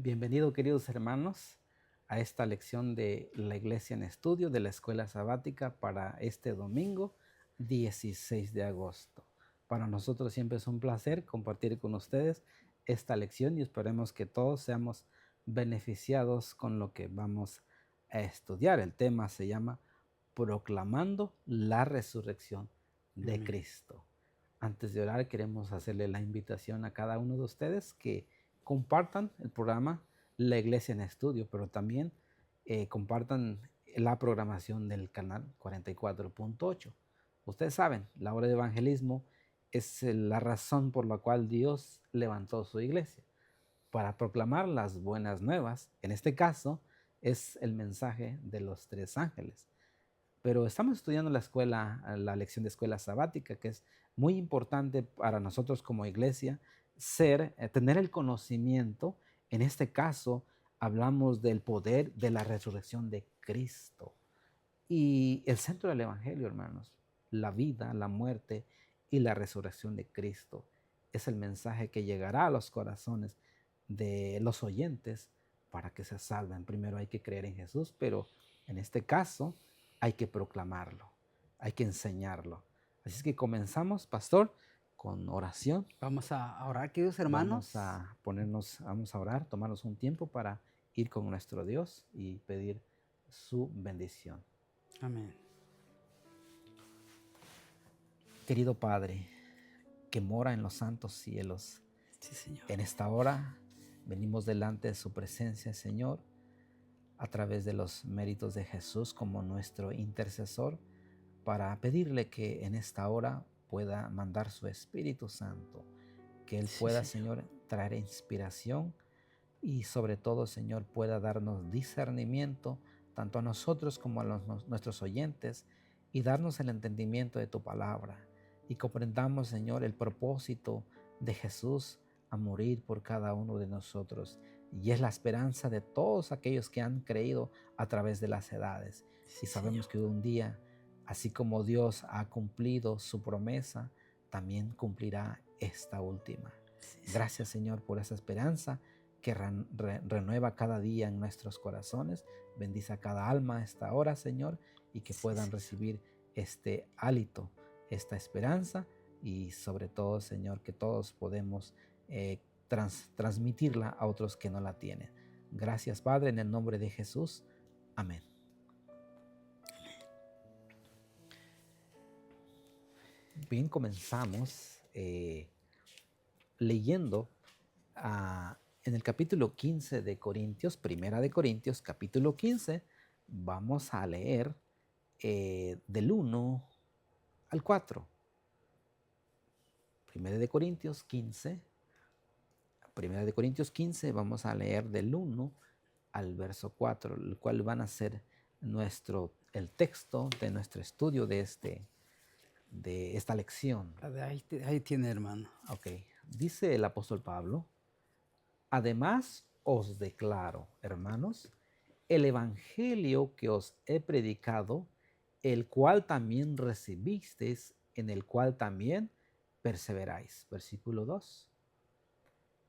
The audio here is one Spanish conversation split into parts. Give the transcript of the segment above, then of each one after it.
Bienvenido, queridos hermanos, a esta lección de la Iglesia en Estudio de la Escuela Sabática para este domingo 16 de agosto. Para nosotros siempre es un placer compartir con ustedes esta lección y esperemos que todos seamos beneficiados con lo que vamos a estudiar. El tema se llama Proclamando la Resurrección de Amén. Cristo. Antes de orar, queremos hacerle la invitación a cada uno de ustedes que compartan el programa La Iglesia en Estudio, pero también compartan la programación del canal 44.8. Ustedes saben, la obra de evangelismo es la razón por la cual Dios levantó su iglesia, para proclamar las buenas nuevas. En este caso, es el mensaje de los tres ángeles. Pero estamos estudiando la lección de escuela sabática, que es muy importante para nosotros como iglesia tener el conocimiento. En este caso, hablamos del poder de la resurrección de Cristo. Y el centro del Evangelio, hermanos, la vida, la muerte y la resurrección de Cristo, es el mensaje que llegará a los corazones de los oyentes para que se salven. Primero hay que creer en Jesús, pero en este caso hay que proclamarlo, hay que enseñarlo. Así es que comenzamos, pastor, con oración. Vamos a orar, queridos Vamos hermanos. a vamos a orar, tomarnos un tiempo para ir con nuestro Dios y pedir su bendición. Amén. Querido Padre, que mora en los santos cielos, Sí, Señor. en esta hora venimos delante de su presencia, Señor, a través de los méritos de Jesús como nuestro intercesor, para pedirle que en esta hora pueda mandar su Espíritu Santo, que Él Sí, pueda, Señor. Señor, traer inspiración y sobre todo, Señor, pueda darnos discernimiento tanto a nosotros como a nuestros oyentes y darnos el entendimiento de tu palabra y comprendamos, Señor, el propósito de Jesús a morir por cada uno de nosotros y es la esperanza de todos aquellos que han creído a través de las edades. Sí, Y sabemos Señor. que un día, así como Dios ha cumplido su promesa, también cumplirá esta última. Sí, Gracias, Señor. Señor, por esa esperanza que renueva cada día en nuestros corazones. Bendice a cada alma a esta hora, Señor, y que Sí, puedan Señor. recibir este hálito, esta esperanza y sobre todo, Señor, que todos podemos transmitirla a otros que no la tienen. Gracias, Padre, en el nombre de Jesús. Amén. Bien, comenzamos leyendo en el capítulo 15 de Corintios, Primera de Corintios, capítulo 15, vamos a leer del 1 al 4. Primera de Corintios 15, Primera de Corintios 15, vamos a leer del 1 al verso 4, el cual van a ser el texto de nuestro estudio de esta lección. Ahí tiene, hermano. Ok, dice el apóstol Pablo: además os declaro, hermanos, el evangelio que os he predicado, el cual también recibisteis, en el cual también perseveráis. Versículo 2.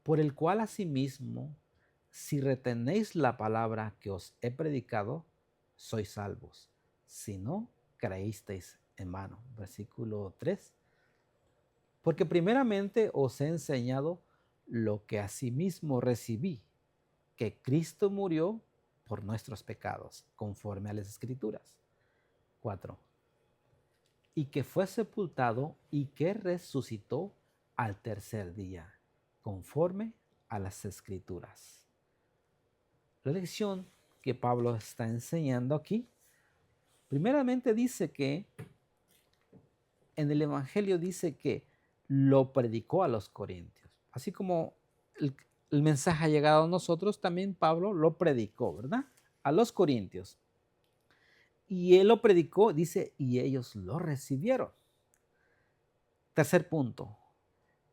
Por el cual asimismo, si retenéis la palabra que os he predicado, sois salvos. Si no, creísteis en vano. Versículo 3. Porque primeramente os he enseñado lo que asimismo recibí, que Cristo murió por nuestros pecados, conforme a las Escrituras. 4. Y que fue sepultado y que resucitó al tercer día, conforme a las Escrituras. La lección que Pablo está enseñando aquí, primeramente dice que en el Evangelio dice que lo predicó a los corintios. Así como el mensaje ha llegado a nosotros, también Pablo lo predicó, ¿verdad? A los corintios. Y él lo predicó, dice, y ellos lo recibieron. Tercer punto,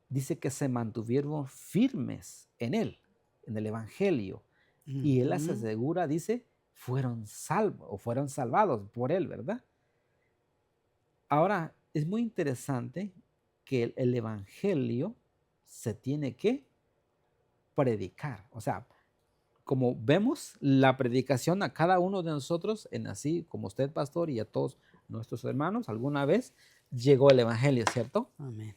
dice que se mantuvieron firmes en él, en el Evangelio. Y él les Ujú. asegura, dice, fueron salvos o fueron salvados por él, ¿verdad? Ahora, es muy interesante que el Evangelio se tiene que predicar. O sea, como vemos la predicación a cada uno de nosotros, en así como usted, pastor, y a todos nuestros hermanos, alguna vez llegó el evangelio, ¿cierto? Amén.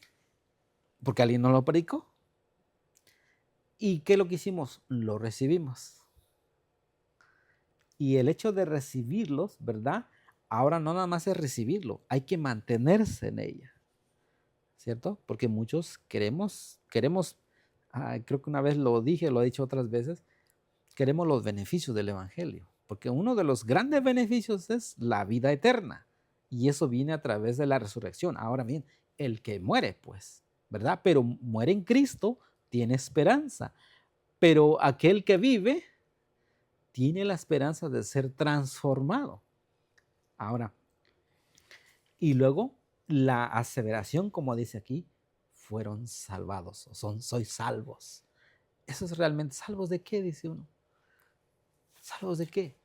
Porque alguien nos lo predicó. ¿Y qué es lo que hicimos? Lo recibimos. Y el hecho de recibirlos, ¿verdad? Ahora no nada más es recibirlo, hay que mantenerse en ella, ¿cierto? Porque muchos queremos, creo que una vez lo dije, lo he dicho otras veces, queremos los beneficios del evangelio, porque uno de los grandes beneficios es la vida eterna, y eso viene a través de la resurrección. Ahora bien, el que muere, pues, ¿verdad? Pero muere en Cristo, tiene esperanza, pero aquel que vive tiene la esperanza de ser transformado. Ahora, y luego la aseveración, como dice aquí, fueron salvados, o sois salvos. ¿Eso es realmente salvos de qué? Dice uno. ¿Salvos de qué?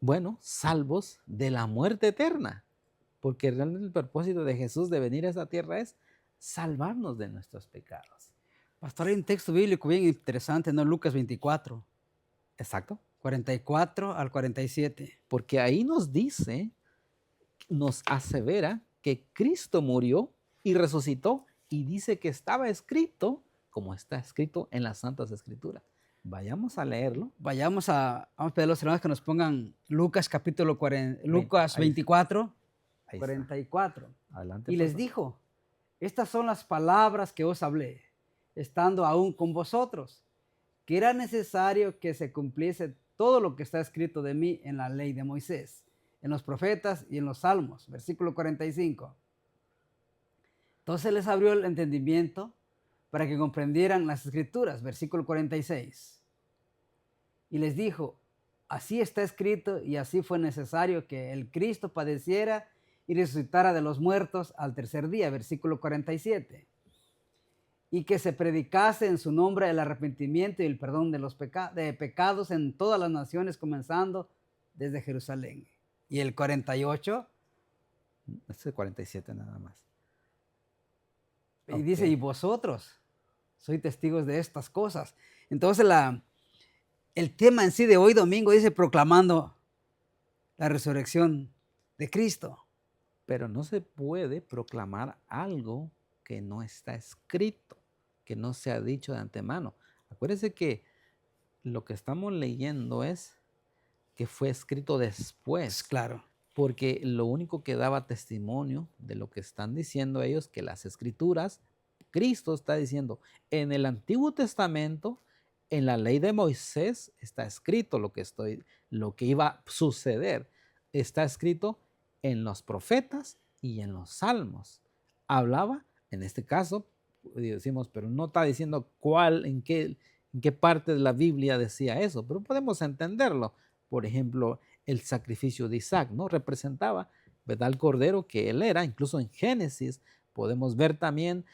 Bueno, salvos de la muerte eterna, porque realmente el propósito de Jesús de venir a esta tierra es salvarnos de nuestros pecados. Pastor, hay un texto bíblico bien interesante, ¿no? Lucas 24, Exacto. 44 al 47. Porque ahí nos dice, nos asevera que Cristo murió y resucitó, y dice que estaba escrito como está escrito en las Santas Escrituras. Vayamos a leerlo. Vamos a pedir a los hermanos que nos pongan Lucas capítulo 40, Lucas Ahí, 24, ahí está. 44. Adelante. Y les favor. dijo, estas son las palabras que os hablé, estando aún con vosotros, que era necesario que se cumpliese todo lo que está escrito de mí en la ley de Moisés, en los profetas y en los salmos. Versículo 45. Entonces les abrió el entendimiento para que comprendieran las escrituras. Versículo 46. Y les dijo, así está escrito y así fue necesario que el Cristo padeciera y resucitara de los muertos al tercer día. Versículo 47. Y que se predicase en su nombre el arrepentimiento y el perdón de los pecados en todas las naciones, comenzando desde Jerusalén. Y el 48. Este es 47 nada más. Y dice, y vosotros sois testigos de estas cosas. Entonces el tema en sí de hoy domingo dice proclamando la resurrección de Cristo. Pero no se puede proclamar algo que no está escrito, que no se ha dicho de antemano. Acuérdense que lo que estamos leyendo es que fue escrito después. Claro. Porque lo único que daba testimonio de lo que están diciendo ellos, que las escrituras, Cristo está diciendo, en el Antiguo Testamento, en la ley de Moisés, está escrito lo que iba a suceder. Está escrito en los profetas y en los salmos. Hablaba, en este caso, decimos, pero no está diciendo en qué parte de la Biblia decía eso, pero podemos entenderlo. Por ejemplo, el sacrificio de Isaac, ¿no? Representaba, ¿verdad?, el cordero que él era. Incluso en Génesis podemos ver también,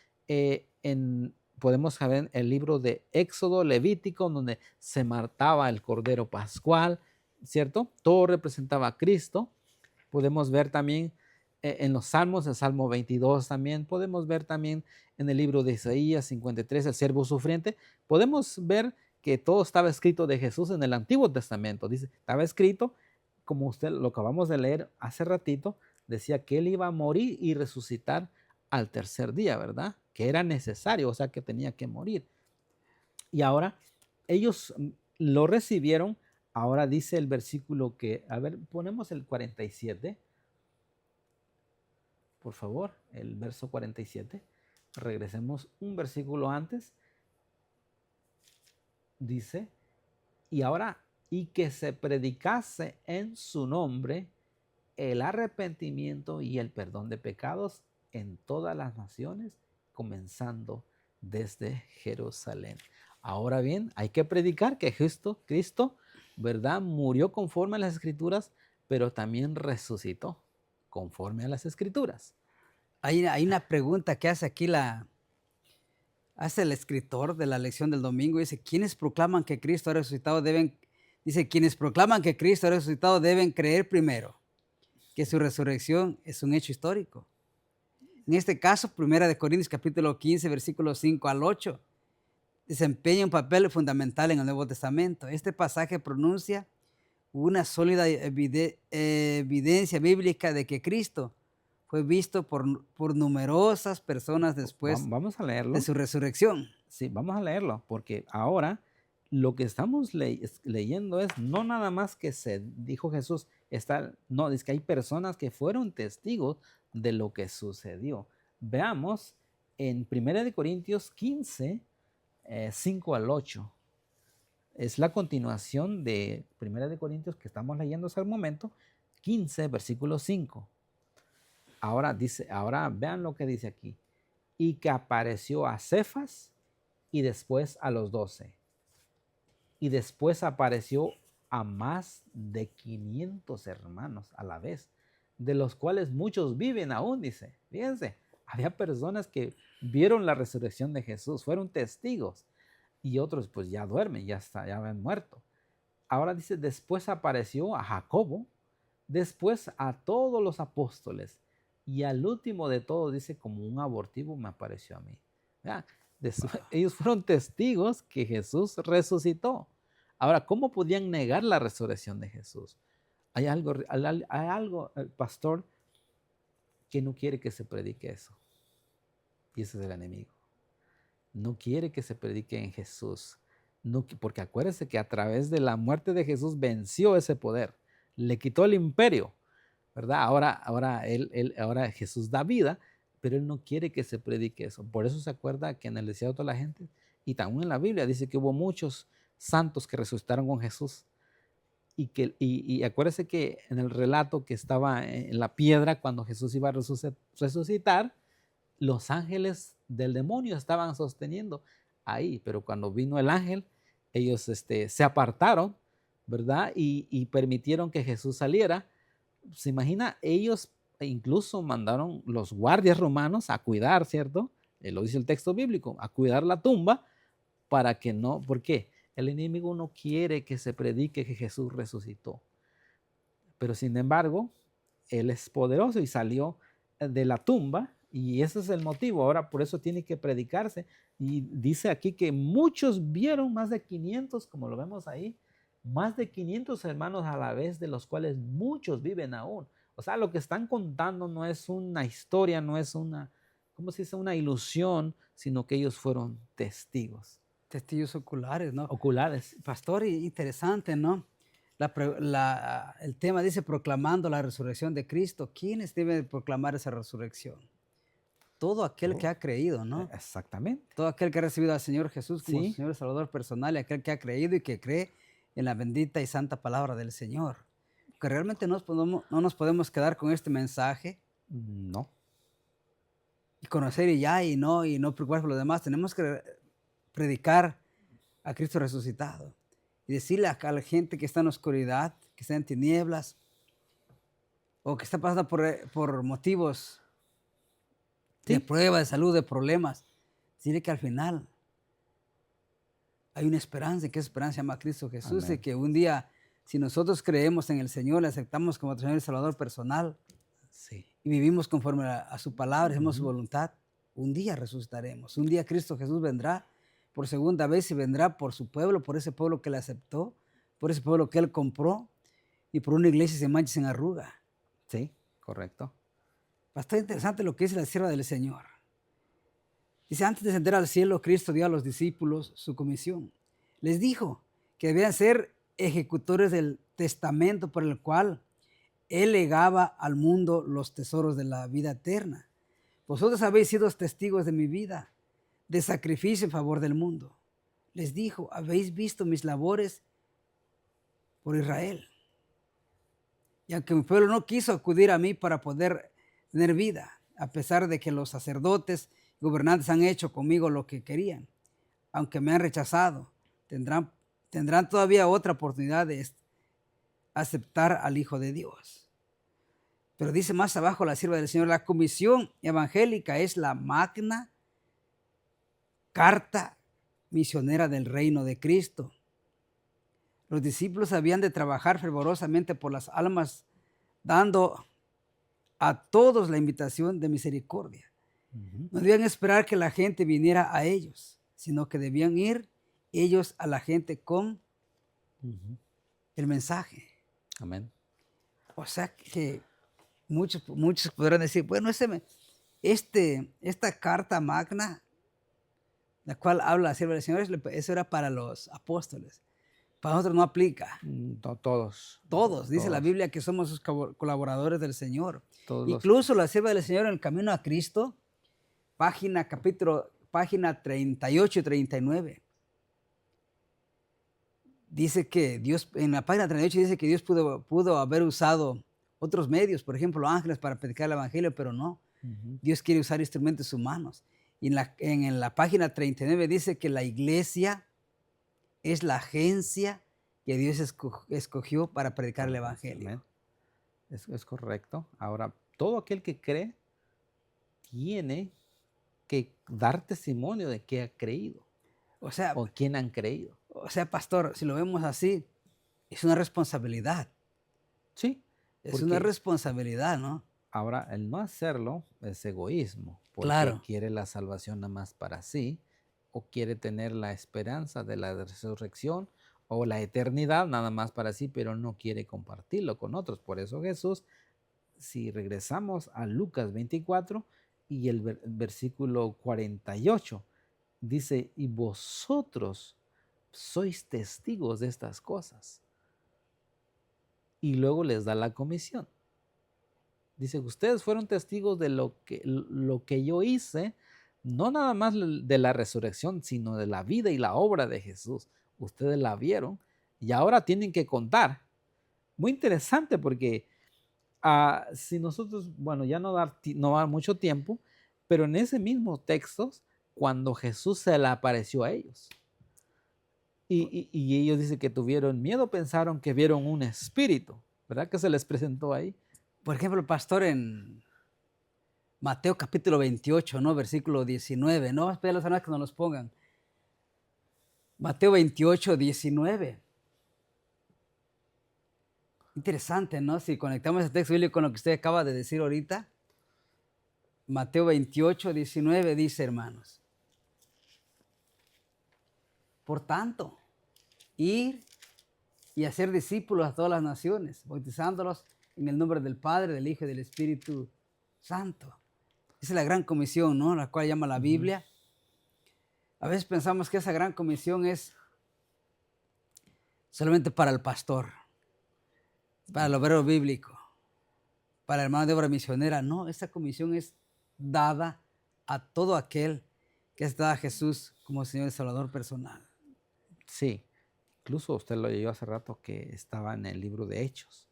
podemos ver el libro de Éxodo, Levítico, donde se mataba el cordero pascual, ¿cierto? Todo representaba a Cristo. Podemos ver también en los salmos, el Salmo 22 también. Podemos ver también en el libro de Isaías 53, el siervo sufriente. Podemos ver que todo estaba escrito de Jesús en el Antiguo Testamento. Dice, estaba escrito, como usted lo acabamos de leer hace ratito, decía que él iba a morir y resucitar al tercer día, ¿verdad? Que era necesario, o sea, que tenía que morir. Y ahora ellos lo recibieron. Ahora dice el versículo que, a ver, ponemos el 47. Por favor, el verso 47. Regresemos un versículo antes. Dice, y ahora, y que se predicase en su nombre el arrepentimiento y el perdón de pecados en todas las naciones, comenzando desde Jerusalén. Ahora bien, hay que predicar que Cristo, ¿verdad?, murió conforme a las Escrituras, pero también resucitó conforme a las Escrituras. Hay una pregunta que hace aquí hace el escritor de la lección del domingo. Dice, quienes proclaman que Cristo ha resucitado deben creer primero que su resurrección es un hecho histórico. En este caso, 1 Corintios capítulo 15, versículos 5 al 8, desempeña un papel fundamental en el Nuevo Testamento. Este pasaje pronuncia una sólida evidencia bíblica de que Cristo fue visto por numerosas personas después Vamos a de leerlo. su resurrección. Sí, vamos a leerlo, porque ahora lo que estamos leyendo es no nada más que se dijo Jesús, no, es que hay personas que fueron testigos de lo que sucedió. Veamos en 1 Corintios 15, 5 al 8. Es la continuación de 1 Corintios que estamos leyendo hasta el momento, 15, versículo 5. Ahora vean lo que dice aquí. Y que apareció a Cefas y después a los 12. Y después apareció a más de 500 hermanos a la vez, de los cuales muchos viven aún, dice. Fíjense, había personas que vieron la resurrección de Jesús, fueron testigos, y otros pues ya duermen, ya habían muerto. Ahora dice, después apareció a Jacobo, después a todos los apóstoles, y al último de todos, dice, como un abortivo me apareció a mí. ¿Vean? Ellos fueron testigos que Jesús resucitó. Ahora, ¿cómo podían negar la resurrección de Jesús? Hay algo, el pastor, que no quiere que se predique eso. Y ese es el enemigo. No quiere que se predique en Jesús. No, porque acuérdense que a través de la muerte de Jesús venció ese poder. Le quitó el imperio, ¿verdad? Ahora Jesús da vida, pero él no quiere que se predique eso. Por eso se acuerda que en el desierto la gente, y también en la Biblia dice que hubo muchos santos que resucitaron con Jesús. Y acuérdese que en el relato que estaba en la piedra cuando Jesús iba a resucitar, los ángeles del demonio estaban sosteniendo ahí, pero cuando vino el ángel, ellos se apartaron, ¿verdad? Y permitieron que Jesús saliera. Se imagina, ellos incluso mandaron los guardias romanos a cuidar, ¿cierto? Lo dice el texto bíblico, a cuidar la tumba para que no, ¿por qué? El enemigo no quiere que se predique que Jesús resucitó. Pero sin embargo, él es poderoso y salió de la tumba y ese es el motivo. Ahora por eso tiene que predicarse. Y dice aquí que muchos vieron, más de 500, como lo vemos ahí, más de 500 hermanos a la vez, de los cuales muchos viven aún. O sea, lo que están contando no es una historia, no es una, ¿cómo se dice? Una ilusión, sino que ellos fueron testigos. Testigos oculares, ¿no? Oculares. Pastor, interesante, ¿no? El tema dice proclamando la resurrección de Cristo. ¿Quiénes deben proclamar esa resurrección? Todo aquel que ha creído, ¿no? Exactamente. Todo aquel que ha recibido al Señor Jesús como Sí. su Señor y Salvador personal, y aquel que ha creído y que cree en la bendita y santa palabra del Señor. Que realmente no nos podemos quedar con este mensaje No. y conocer y no preocuparnos por lo demás. Tenemos que predicar a Cristo resucitado y decirle a la gente que está en oscuridad, que está en tinieblas o que está pasando por motivos de prueba, de salud, de problemas, decirle que al final hay una esperanza, que esa esperanza se llama Cristo Jesús. Amén. Y que un día, si nosotros creemos en el Señor, le aceptamos como Señor y Salvador personal, Sí. y vivimos conforme a su palabra, hacemos su voluntad, un día resucitaremos. Un día Cristo Jesús vendrá por segunda vez y vendrá por su pueblo, por ese pueblo que le aceptó, por ese pueblo que él compró y por una iglesia sin mancha y sin arruga. Sí, correcto. Bastante interesante lo que dice la sierva del Señor. Dice, antes de ascender al cielo, Cristo dio a los discípulos su comisión. Les dijo que debían ser ejecutores del testamento por el cual Él legaba al mundo los tesoros de la vida eterna. Vosotros habéis sido testigos de mi vida, de sacrificio en favor del mundo. Les dijo, habéis visto mis labores por Israel. Y aunque mi pueblo no quiso acudir a mí para poder tener vida, a pesar de que los sacerdotes y gobernantes han hecho conmigo lo que querían, aunque me han rechazado, tendrán todavía otra oportunidad de aceptar al Hijo de Dios. Pero dice más abajo la sierva del Señor, la comisión evangélica es la magna carta misionera del reino de Cristo. Los discípulos habían de trabajar fervorosamente por las almas, dando a todos la invitación de misericordia. No debían esperar que la gente viniera a ellos. sino que debían ir ellos a la gente con Ujú. el mensaje. Amén. O sea que muchos podrán decir, bueno, esta carta magna, la cual habla acerca del Señor, eso era para los apóstoles. Para nosotros no aplica. Todos, Todos, dice la todos, Biblia, que somos sus colaboradores del Señor. todos los que... Incluso la sierva del Señor en el camino a Cristo, página 38 y 39. Dice que Dios, en la página 38 dice que Dios pudo haber usado otros medios, por ejemplo, ángeles para predicar el evangelio, pero no. Ujú. Dios quiere usar instrumentos humanos. Y en la página 39 dice que la iglesia es la agencia que Dios escogió para predicar el evangelio. Amén. Es correcto. Ahora, todo aquel que cree tiene que dar testimonio de que ha creído O sea, o quién han creído. pastor, si lo vemos así, es una responsabilidad. Sí, Es una porque responsabilidad, ¿no? ahora el no hacerlo es egoísmo, porque Claro. quiere la salvación nada más para sí, o quiere tener la esperanza de la resurrección o la eternidad nada más para sí, pero no quiere compartirlo con otros. Por eso Jesús, si regresamos a Lucas 24 y el versículo 48, dice, y vosotros sois testigos de estas cosas. Y luego les da la comisión. Dice, ustedes fueron testigos de lo que yo hice, no nada más de la resurrección, sino de la vida y la obra de Jesús. Ustedes la vieron y ahora tienen que contar. Muy interesante porque si nosotros, bueno, ya no va mucho tiempo, pero en ese mismo texto, cuando Jesús se le apareció a ellos, y ellos dicen que tuvieron miedo, pensaron que vieron un espíritu, ¿verdad? Que se les presentó ahí. Por ejemplo, el pastor en Mateo capítulo 28, ¿no? Versículo 19, ¿no? Vamos a pedir a los hermanos que nos los pongan. Mateo 28, 19. Interesante, ¿no? Si conectamos ese texto bíblico con lo que usted acaba de decir ahorita. Mateo 28, 19 dice, hermanos. Por tanto, ir y hacer discípulos a todas las naciones, bautizándolos en el nombre del Padre, del Hijo y del Espíritu Santo. Esa es la gran comisión, ¿no? La cual llama la Biblia. A veces pensamos que esa gran comisión es solamente para el pastor, para el obrero bíblico, para el hermano de obra misionera. No, esta comisión es dada a todo aquel que está a Jesús como Señor y Salvador personal. Sí, incluso usted lo leyó hace rato que estaba en el libro de Hechos,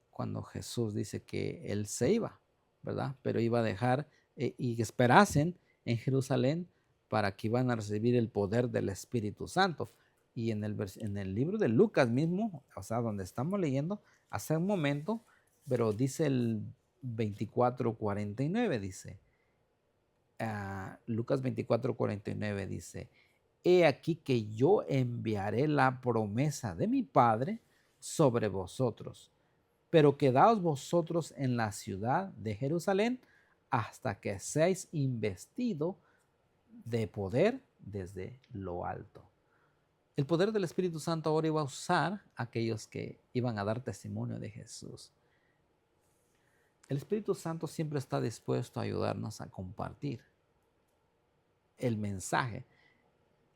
cuando Jesús dice que Él se iba, ¿verdad? Pero iba a dejar y que esperasen en Jerusalén para que iban a recibir el poder del Espíritu Santo. Y en el libro de Lucas mismo, o sea, donde estamos leyendo, hace un momento, pero dice el 24:49, dice, Lucas 24:49 dice, he aquí que yo enviaré la promesa de mi Padre sobre vosotros, pero quedaos vosotros en la ciudad de Jerusalén hasta que seáis investidos de poder desde lo alto. El poder del Espíritu Santo ahora iba a usar a aquellos que iban a dar testimonio de Jesús. El Espíritu Santo siempre está dispuesto a ayudarnos a compartir el mensaje.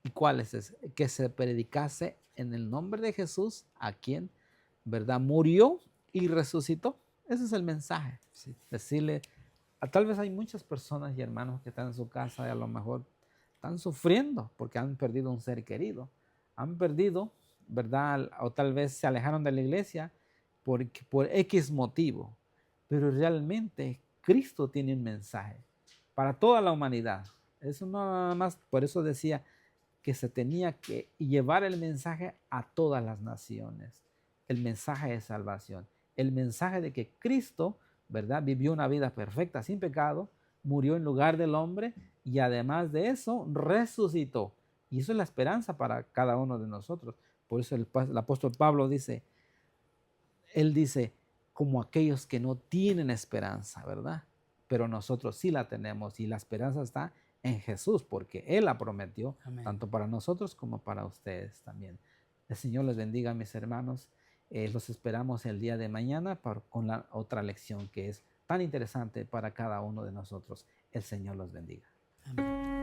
¿Y cuál es ese? Que se predicase en el nombre de Jesús, a quien, ¿verdad?, murió y resucitó. Ese es el mensaje. Sí. Decirle, tal vez hay muchas personas y hermanos que están en su casa y a lo mejor están sufriendo porque han perdido un ser querido. Han perdido, ¿verdad? O tal vez se alejaron de la iglesia por X motivo. Pero realmente Cristo tiene un mensaje para toda la humanidad. Eso no nada más, por eso decía que se tenía que llevar el mensaje a todas las naciones. El mensaje de salvación. El mensaje de que Cristo, ¿verdad?, vivió una vida perfecta, sin pecado, murió en lugar del hombre y además de eso resucitó. Y eso es la esperanza para cada uno de nosotros. Por eso el apóstol Pablo dice, él dice, como aquellos que no tienen esperanza, ¿verdad? Pero nosotros sí la tenemos y la esperanza está en Jesús, porque Él la prometió, Amén. tanto para nosotros como para ustedes también. El Señor les bendiga, mis hermanos. Los esperamos el día de mañana con la otra lección que es tan interesante para cada uno de nosotros. El Señor los bendiga. Amén.